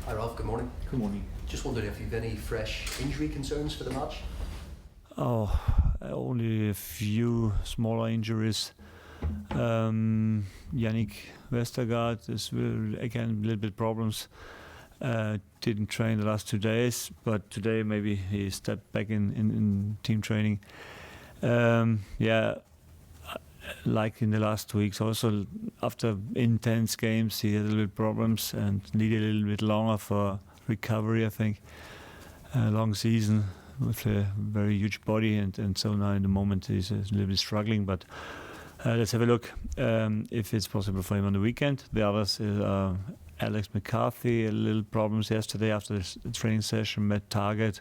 Hi Ralph, good morning. Good morning. Just wondered if you've any fresh injury concerns for the match? Oh, only a few smaller injuries. Yannick Westergaard is again a little bit problems. Didn't train the last 2 days, but today maybe he stepped back in team training. Like in the last weeks, also after intense games, he had a little bit problems and needed a little bit longer for recovery, I think. Long season with a very huge body, and so now in the moment he's a little bit struggling, but let's have a look if it's possible for him on the weekend. The others are Alex McCarthy, a little problems yesterday after the training session, met target.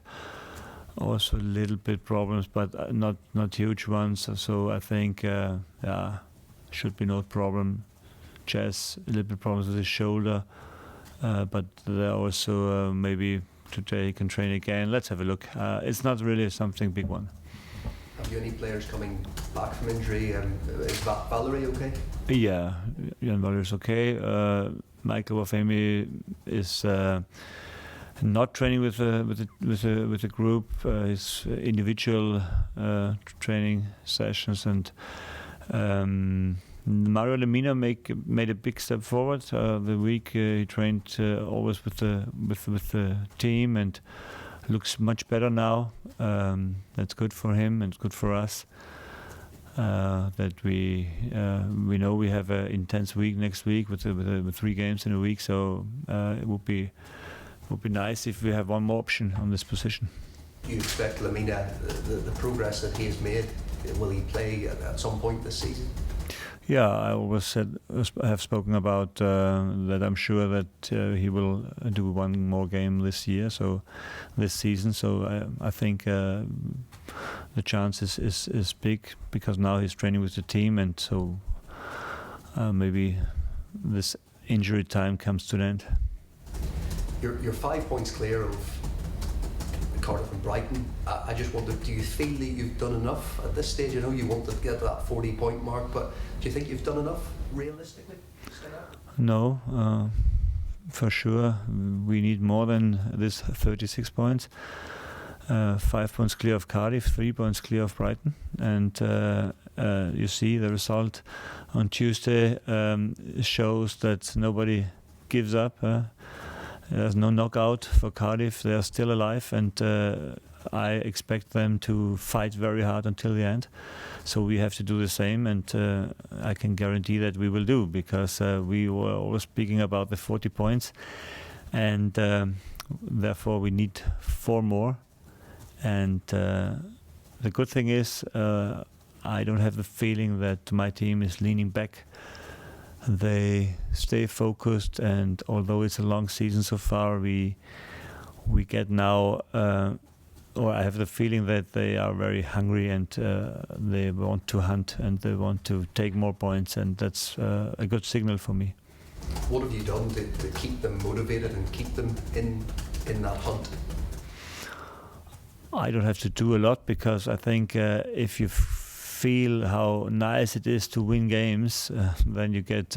Also a little bit problems, but not huge ones. So I think should be no problem. Jazz, a little bit problems with his shoulder, but there also maybe today he can train again. Let's have a look. It's not really something big one. Have you any players coming back from injury? Is Valerie okay? Yeah, Jan Valerie is okay. Michael Wafemi is not training with a group. His individual training sessions, and Mario Lemina made a big step forward. The week he trained always with the team and looks much better now. That's good for him and good for us. That we know we have an intense week next week with 3 games in a week. So it would be nice if we have one more option on this position. Do you expect Lemina, the progress that he has made, will he play at some point this season? Yeah, I always have spoken about that I'm sure that he will do one more game this season. So I think the chance is big, because now he's training with the team, and so maybe this injury time comes to an end. You're 5 points clear of Cardiff and Brighton. I just wondered, do you feel that you've done enough at this stage? I know you want to get to that 40-point mark, but do you think you've done enough realistically to stay up? No, for sure. We need more than this 36 points. 5 points clear of Cardiff, 3 points clear of Brighton, and you see the result on Tuesday shows that nobody gives up. There's no knockout for Cardiff. They are still alive, and I expect them to fight very hard until the end. So we have to do the same, and I can guarantee that we will do, because we were always speaking about the 40 points, and therefore we need 4 more. And the good thing is I don't have the feeling that my team is leaning back. They stay focused, and although it's a long season so far, we get now, or I have the feeling that they are very hungry, and they want to hunt, and they want to take more points, and that's a good signal for me. What have you done to keep them motivated and keep them in that hunt? I don't have to do a lot, because I think if you feel how nice it is to win games, then you get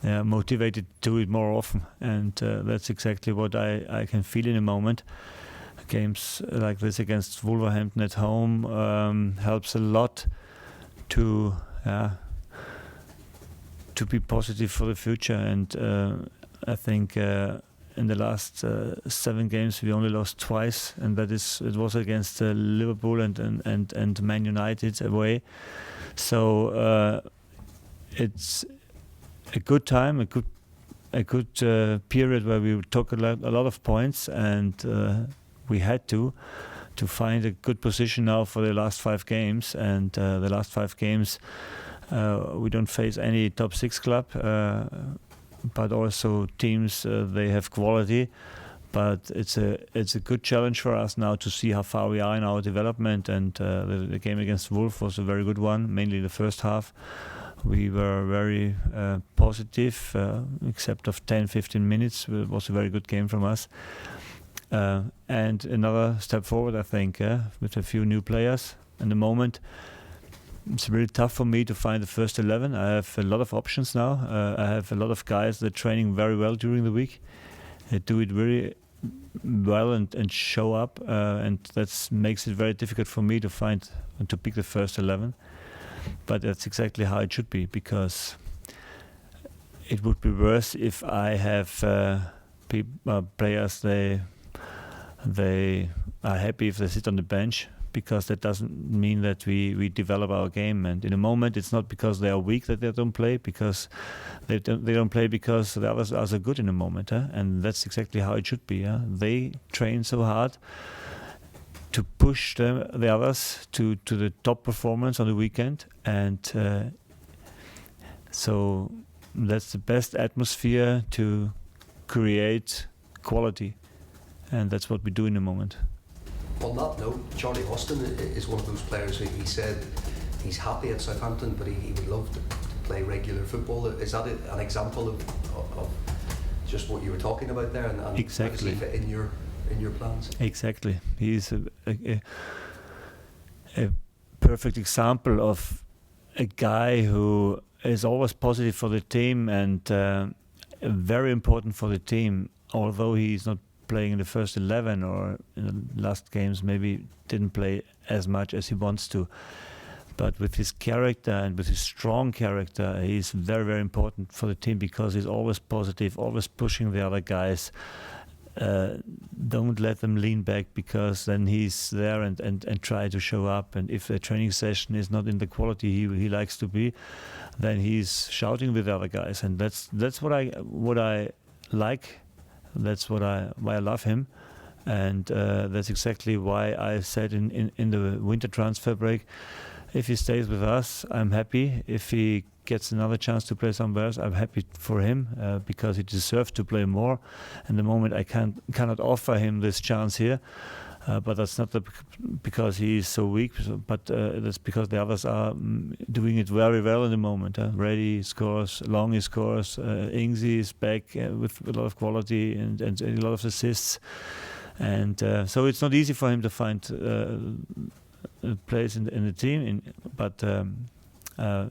motivated to do it more often, and that's exactly what I can feel in a moment. Games like this against Wolverhampton at home helps a lot to be positive for the future, and I think in the last 7 games we only lost twice, and it was against Liverpool and Man United away. So it's a good time, a good period where we took a lot of points, and we had to find a good position now for the last 5 games. And the last 5 games we don't face any top 6 club. But also teams, they have quality, but it's a good challenge for us now to see how far we are in our development. And the game against Wolf was a very good one, mainly the first half. We were very positive, except of 10-15 minutes. It was a very good game from us. And another step forward, I think, with a few new players. In the moment, it's really tough for me to find the first 11. I have a lot of options now. I have a lot of guys that are training very well during the week, do it very well and show up, and that makes it very difficult for me to find and to pick the first 11. But that's exactly how it should be, because it would be worse if I have players they are happy if they sit on the bench, because that doesn't mean that we develop our game. And in a moment, it's not because they are weak that they don't play, because they don't play because the others are so good in a moment. And that's exactly how it should be. They train so hard to push the others to the top performance on the weekend, and so that's the best atmosphere to create quality, and that's what we do in the moment. On that note, Charlie Austin is one of those players who he said he's happy at Southampton, but he would love to play regular football. Is that an example of just what you were talking about there, and exactly how does he fit in your plans? Exactly, he's a perfect example of a guy who is always positive for the team and very important for the team, although he's not playing in the first 11, or in the last games maybe didn't play as much as he wants to. But with his character and with his strong character, he's very, very important for the team, because he's always positive, always pushing the other guys. Don't let them lean back, because then he's there and try to show up. And if the training session is not in the quality he likes to be, then he's shouting with the other guys. And that's what I like. That's why I love him, and that's exactly why I said in the winter transfer break, if he stays with us, I'm happy. If he gets another chance to play somewhere else, I'm happy for him, because he deserves to play more. And the moment I cannot offer him this chance here, but that's not because he is so weak, but that's because the others are doing it very well in the moment. Reddy scores, Longy scores, Ingsy is back with a lot of quality and a lot of assists. And so it's not easy for him to find a place in the team, but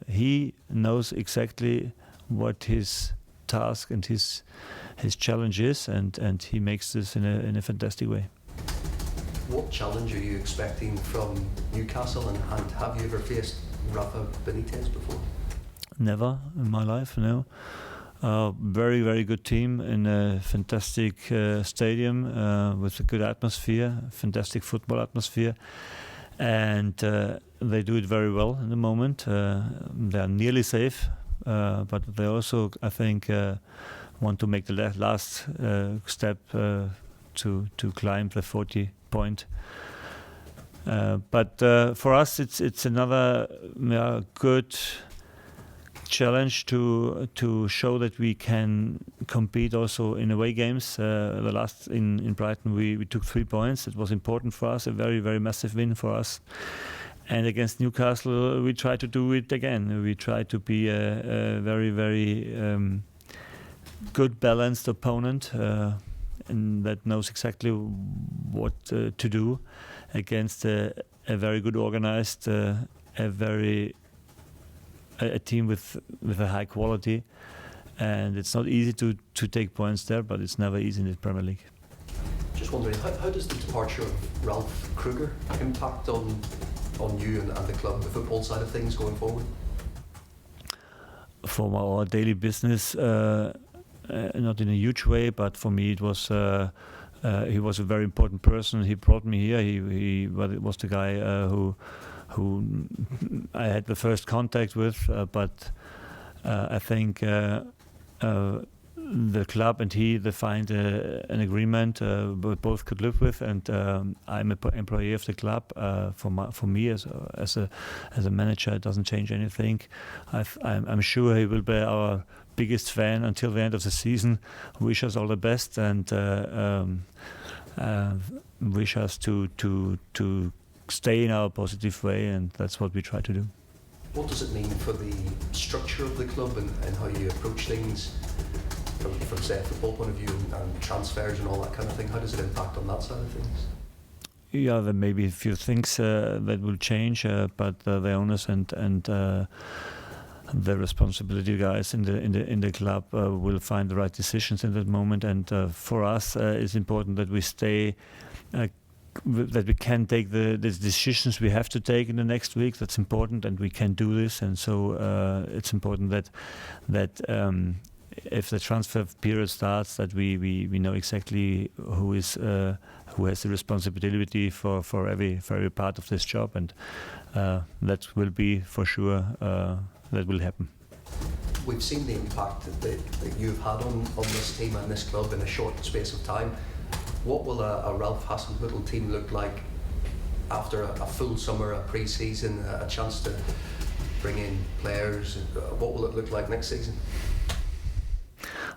he knows exactly what his task and his challenge is, and he makes this in a fantastic way. What challenge are you expecting from Newcastle, and have you ever faced Rafa Benitez before? Never in my life, no. Very, very good team in a fantastic stadium with a good atmosphere, fantastic football atmosphere, and they do it very well in the moment. They are nearly safe, but they also, I think, want to make the last step to climb the 40 point. But for us, it's another good challenge to show that we can compete also in away games. The last in Brighton, we took 3 points. It was important for us, a very, very massive win for us. And against Newcastle, we try to do it again. We try to be a very, very good, balanced opponent, and that knows exactly what to do against a very good organized, a team with a high quality. And it's not easy to take points there, but it's never easy in the Premier League. Just wondering, how does the departure of Ralph Krueger impact on you and the club, the football side of things going forward? For our daily business, not in a huge way, but for me it was he was a very important person. He brought me here. He was the guy who I had the first contact with, but I think the club and they find an agreement both could live with, and I'm an employee of the club. For me as a manager, it doesn't change anything. I'm sure he will be our biggest fan until the end of the season. Wish us all the best, and wish us to stay in our positive way, and that's what we try to do. What does it mean for the structure of the club and how you approach things from say a football point of view and transfers and all that kind of thing? How does it impact on that side of things? Yeah, there may be a few things that will change, but the owners and the responsibility guys in the club will find the right decisions in that moment. And for us, it's important that we stay. That we can take the decisions we have to take in the next week. That's important, and we can do this. And so it's important that if the transfer period starts, that we know exactly who has the responsibility for every part of this job, and that will be for sure that will happen. We've seen the impact that you've had on this team and this club in a short space of time. What will a Ralph Hasenhüttl team look like after a full summer, a pre-season, a chance to bring in players? What will it look like next season?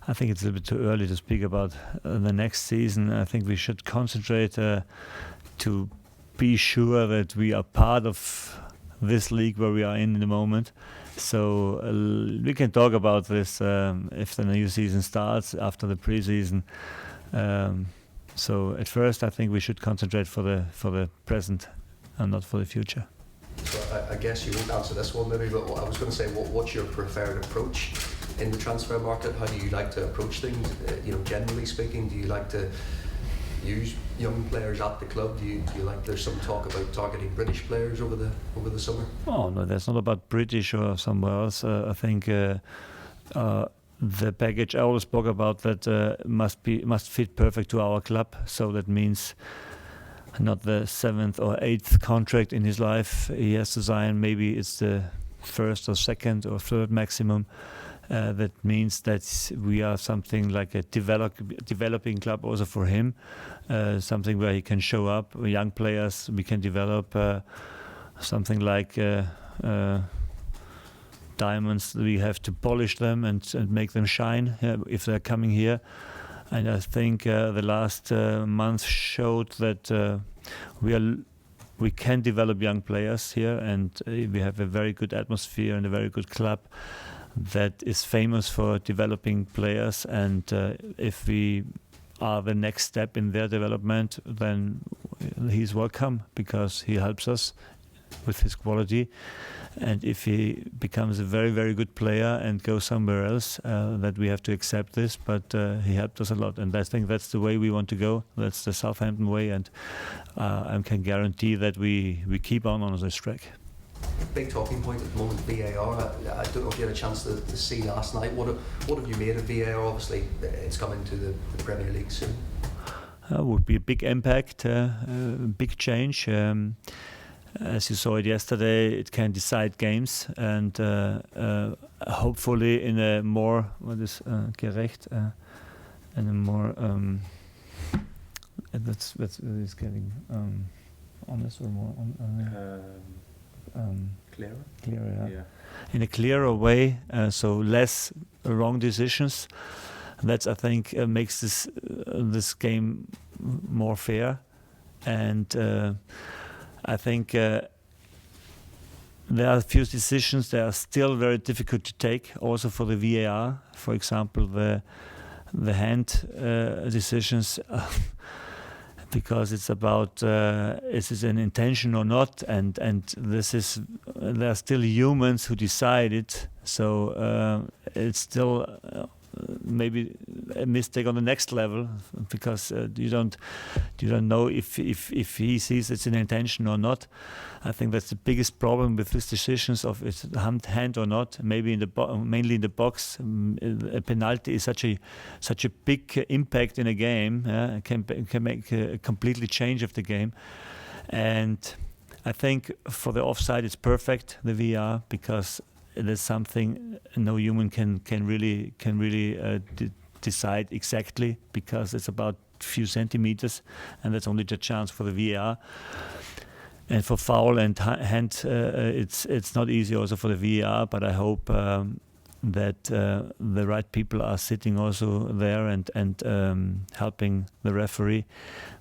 I think it's a bit too early to speak about the next season. I think we should concentrate to be sure that we are part of this league where we are in the moment. So we can talk about this if the new season starts after the pre-season. So at first, I think we should concentrate for the present and not for the future. So I guess you won't answer this one maybe, but I was going to say, what's your preferred approach in the transfer market? How do you like to approach things? Generally speaking, do you like to use young players at the club? Do you like? There's some talk about targeting British players over the summer. Oh no, that's not about British or somewhere else. I think. The package I always spoke about that must fit perfect to our club. So that means not the 7th or 8th contract in his life he has to sign. Maybe it's the 1st or 2nd or 3rd maximum. That means that we are something like a developing club also for him. Something where he can show up. Young players we can develop. Something like. Diamonds, we have to polish them and make them shine if they're coming here. And I think the last month showed that we can develop young players here, and we have a very good atmosphere and a very good club that is famous for developing players. And if we are the next step in their development, then he's welcome because he helps us with his quality. And if he becomes a very, very good player and goes somewhere else, that we have to accept this. But he helped us a lot, and I think that's the way we want to go. That's the Southampton way, and I can guarantee that we keep on this track. Big talking point at the moment, VAR. I don't know if you had a chance to see last night. What have you made of VAR? Obviously, it's coming to the Premier League soon. Would be a big impact, big change. As you saw it yesterday, it can decide games, and hopefully in a more gerecht, and a more that's getting honest or more clearer. Yeah. In a clearer way, so less wrong decisions. That's, I think, makes this game more fair, and. I think there are a few decisions that are still very difficult to take, also for the VAR. For example, the hand decisions, because it's about is it an intention or not, and there are still humans who decide it. So it's still. Maybe a mistake on the next level, because you don't know if he sees it's an intention or not. I think that's the biggest problem with these decisions of it's hand or not. Maybe mainly in the box, a penalty is such a big impact in a game. It can make a completely change of the game, and I think for the offside it's perfect, the VAR, because it is something no human can really decide exactly, because it's about a few centimeters, and that's only the chance for the VAR. And for foul and hand, it's not easy also for the VAR. But I hope that the right people are sitting also there and helping the referee.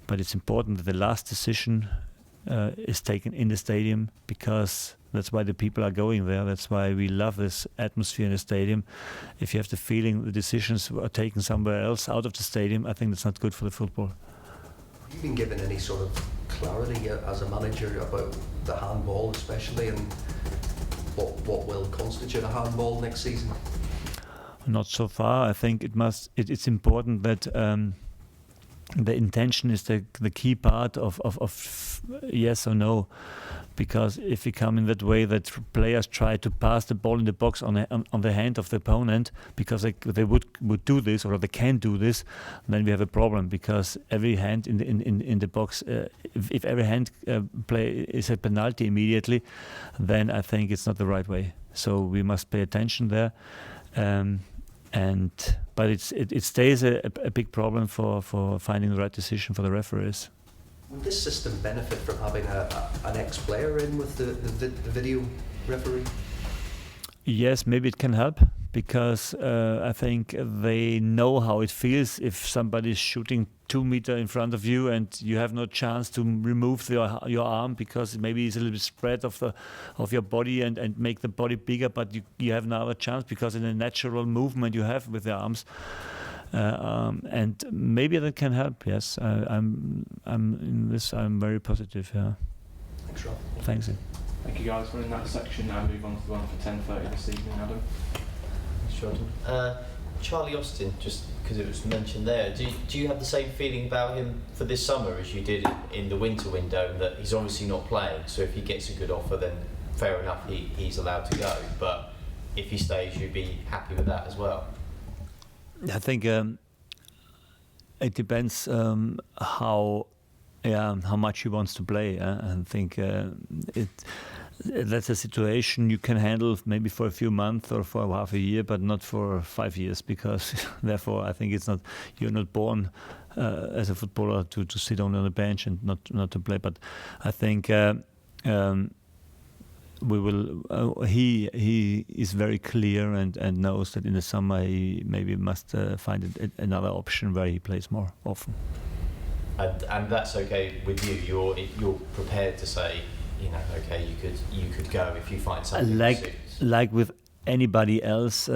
But it's important that the last decision is taken in the stadium, because that's why the people are going there. That's why we love this atmosphere in the stadium. If you have the feeling the decisions are taken somewhere else out of the stadium, I think that's not good for the football. Have you been given any sort of clarity as a manager about the handball especially, and what will constitute a handball next season? Not so far. I think it's important that the intention is the key part of yes or no, because if we come in that way that players try to pass the ball in the box on the hand of the opponent because they would do this or they can do this, then we have a problem, because every hand in the box, if every hand play is a penalty immediately, then I think it's not the right way. So we must pay attention there. But it stays a big problem for finding the right decision for the referees. Would this system benefit from having an ex-player in with the video referee? Yes, maybe it can help, because I think they know how it feels if somebody is shooting 2 meters in front of you and you have no chance to remove your arm, because maybe it's a little bit spread of your body and make the body bigger, but you have now a chance because in a natural movement you have with the arms. And maybe that can help. Yes, I'm in this. I'm very positive. Yeah. Thanks, Ralph. Thanks. Thank you guys for in that section. Now move on to the one for 10:30 this evening, Adam. Jordan. Charlie Austin, just because it was mentioned there, do you have the same feeling about him for this summer as you did in the winter window, that he's obviously not playing, so if he gets a good offer then fair enough, he's allowed to go, but if he stays you'd be happy with that as well? I think it depends how much he wants to play. I think that's a situation you can handle maybe for a few months or for half a year, but not for 5 years, because therefore I think you're not born as a footballer to sit only on the bench and not to play. But I think we will. He is very clear and knows that in the summer he maybe must find another option where he plays more often. And that's okay with you. You're prepared to say, okay, you could go if you find something that suits. Like with anybody else,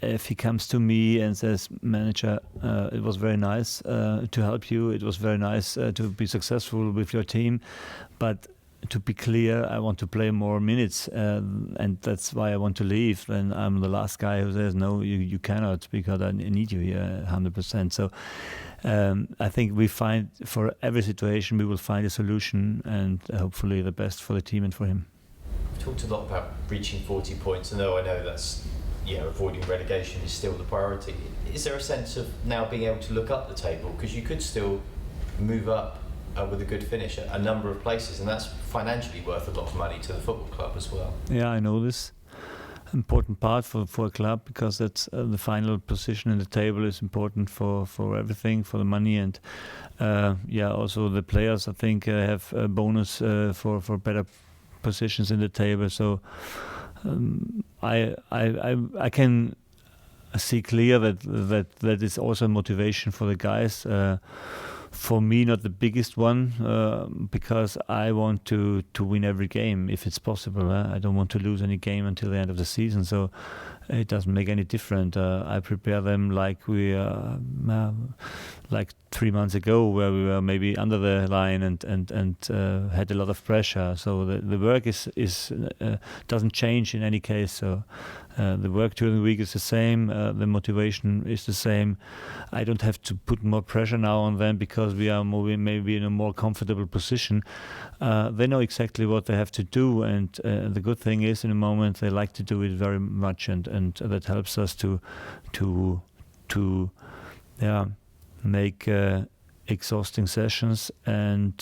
if he comes to me and says, "Manager, it was very nice to help you. It was very nice to be successful with your team, but to be clear, I want to play more minutes, and that's why I want to leave." Then I'm the last guy who says, "No, you cannot, because I need you here 100%." So I think we find, for every situation, we will find a solution, and hopefully the best for the team and for him. We've talked a lot about reaching 40 points, and I know that's, avoiding relegation is still the priority. Is there a sense of now being able to look up the table? Because you could still move up with a good finish at a number of places, and that's financially worth a lot of money to the football club as well. Yeah, I know this. Important part for a club, because that's the final position in the table is important for everything, for the money, and also the players, I think, have a bonus for better positions in the table. So I can see clear that is also a motivation for the guys. For me, not the biggest one, because I want to win every game if it's possible. I don't want to lose any game until the end of the season, so it doesn't make any difference. I prepare them like we like 3 months ago, where we were maybe under the line and had a lot of pressure. So the work is doesn't change in any case. So the work during the week is the same. The motivation is the same. I don't have to put more pressure now on them, because we are maybe in a more comfortable position. They know exactly what they have to do, and the good thing is, in the moment, they like to do it very much, and that helps us to make exhausting sessions and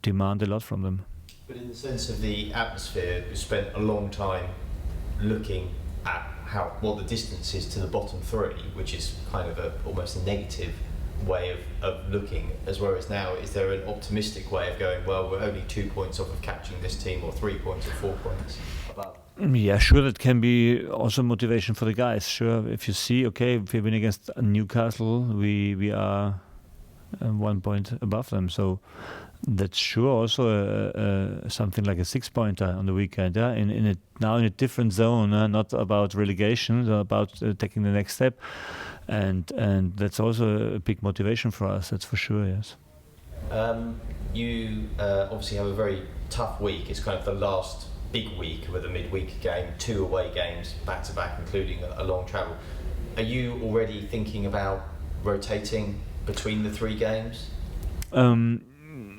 demand a lot from them. But in the sense of the atmosphere, we spent a long time looking at what the distance is to the bottom three, which is kind of almost a negative way of looking, as well as now, is there an optimistic way of going, well, we're only 2 points off of catching this team, or 3 points or 4 points above? Yeah, sure, that can be also motivation for the guys. Sure, if you see, okay, if we win against Newcastle, we are 1 point above them, so that's sure also something like a 6-pointer on the weekend. Yeah, now in a different zone, not about relegation, about taking the next step, and that's also a big motivation for us. That's for sure. Yes. You obviously have a very tough week. It's kind of the last big week with a midweek game, 2 away games back to back, including a long travel. Are you already thinking about rotating between the 3 games?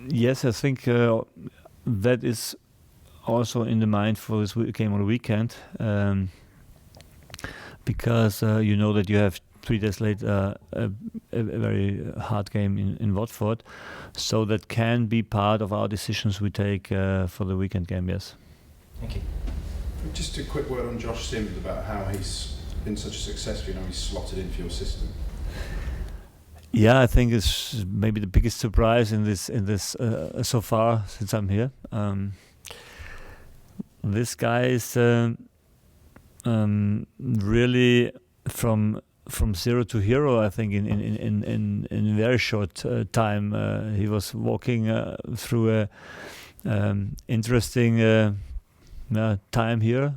Yes, I think that is also in the mind for this game on the weekend, because you know that you have 3 days later a very hard game in Watford, so that can be part of our decisions we take for the weekend game. Yes. Thank you. Just a quick word on Josh Sims about how he's been such a success. You know, he's slotted into your system. Yeah, I think it's maybe the biggest surprise in this so far since I'm here. This guy is really from zero to hero. I think in a very short time. He was walking through a interesting time here.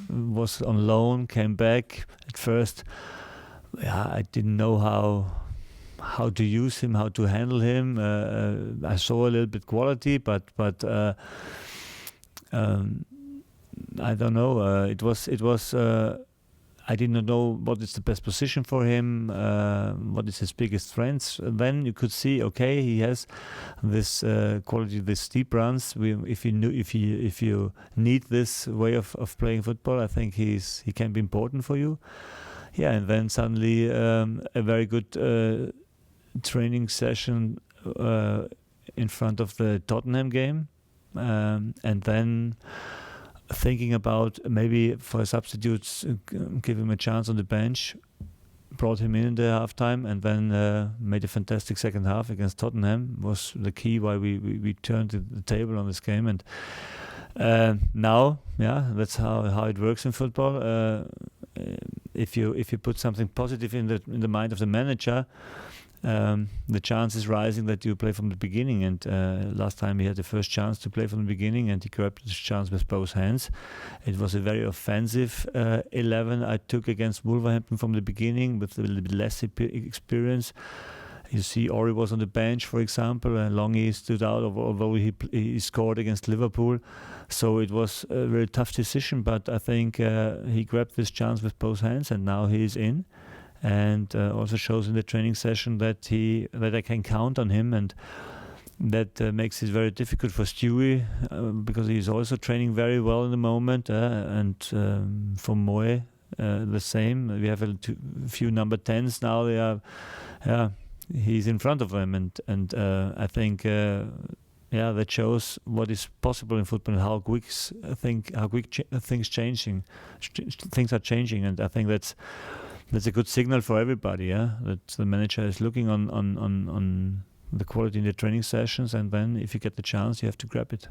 Was on loan, came back at first. Yeah, I didn't know how to use him, how to handle him. I saw a little bit quality, but I don't know. It was. I did not know what is the best position for him. What is his biggest strengths? Then you could see, okay, he has this quality, this steep runs. If you need this way of playing football, I think he can be important for you. Yeah, and then suddenly a very good training session in front of the Tottenham game, and then thinking about maybe for substitutes, give him a chance on the bench, brought him in the halftime, and then made a fantastic second half against Tottenham. Was the key why we turned the table on this game. And now, yeah, that's how it works in football. If you put something positive in the mind of the manager, the chance is rising that you play from the beginning. And last time he had the first chance to play from the beginning, and he grabbed this chance with both hands. It was a very offensive 11 I took against Wolverhampton from the beginning, with a little bit less experience. You see, Ori was on the bench, for example, and Longy stood out, although he scored against Liverpool. So it was a very tough decision, but I think he grabbed this chance with both hands, and now he is in. And also shows in the training session that I can count on him, and that makes it very difficult for Stewie, because he's also training very well in the moment, and for Moe the same. We have a few number 10s now. They are, he's in front of them, and I think that shows what is possible in football and how quick things are changing, and I think that's a good signal for everybody, that the manager is looking on the quality in the training sessions, and then if you get the chance, you have to grab it.